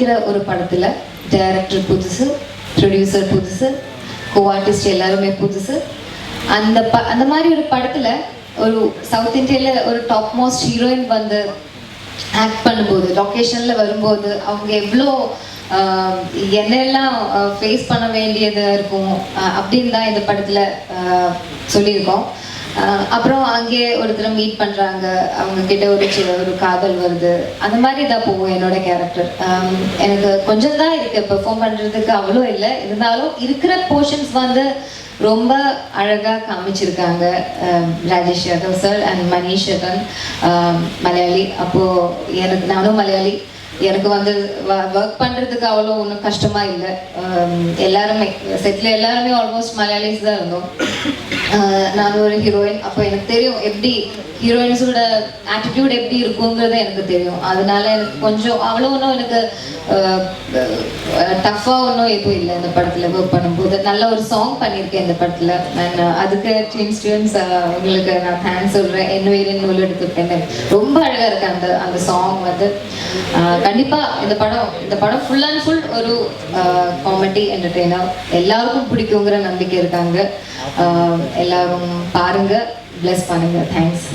அப்படிங்கிற ஒரு படத்தில் டைரக்டர் புதுசு, ப்ரொடியூசர் புதுசு, கோ ஆர்டிஸ்ட் எல்லாருமே புதுசு. அந்த மாதிரி ஒரு படத்தில் ஒரு சவுத் இந்தியாவில் ஒரு டாப் மோஸ்ட் ஹீரோயின் வந்து ஆக்ட் பண்ணும்போது, லொக்கேஷனில் வரும்போது அவங்க எவ்வளோ என்னெல்லாம் ஃபேஸ் பண்ண வேண்டியது இருக்கும் அப்படின்னு தான் இந்த படத்தில் சொல்லியிருக்கோம். அப்புறம் அங்கே ஒருத்தர் மீட் பண்ணுறாங்க, அவங்க கிட்ட ஒரு காதல் வருது, அந்த மாதிரி தான் போகும் என்னோட கேரக்டர். எனக்கு கொஞ்சம் தான் இருக்கு பெர்ஃபார்ம் பண்ணுறதுக்கு, அவ்வளோ இல்லை. இருந்தாலும் இருக்கிற போர்ஷன்ஸ் வந்து ரொம்ப அழகாக காமிச்சிருக்காங்க ராஜேஷ் யாதவ் சார் அண்ட் மனிஷ் ஷெகன், மலையாளி. அப்போது நானும் மலையாளி, எனக்கு வந்து ஒர்க் பண்ணுறதுக்கு அவ்வளோ ஒன்றும் கஷ்டமாக இல்லை. எல்லாருமே செட்டில் எல்லாருமே ஆல்மோஸ்ட் மலையாளிஸ் தான் இருந்தோம். நான் ஒரு ஹீரோயின், அப்போ எனக்கு தெரியும் எப்படி ஹீரோயின்ஸோட ஆட்டிடியூட் எப்படி இருக்குங்கிறது எனக்கு தெரியும். அதனால எனக்கு கொஞ்சம் அவ்வளோ ஒன்றும் எனக்கு டஃப்பாக ஒன்றும் எதுவும் இல்லை இந்த படத்தில் ஒர்க் பண்ணும்போது. நல்ல ஒரு சாங் பண்ணியிருக்கேன் இந்த படத்தில். நான் அதுக்கு ஸ்டூடெண்ட்ஸ் உங்களுக்கு நான் தேங்க்ஸ் சொல்கிறேன். என்னுயிரின் நூல் எடுத்துருக்கேன், ரொம்ப அழகாக இருக்கு அந்த சாங் வந்து. கண்டிப்பாக இந்த படம் ஃபுல் அண்ட் ஃபுல் ஒரு காமெடி என்டர்டெய்னர், எல்லாருக்கும் பிடிக்குங்கிற நம்பிக்கை இருக்காங்க. எல்லாரும் பாருங்க, பிளஸ் பண்ணுங்க. தேங்க்ஸ்.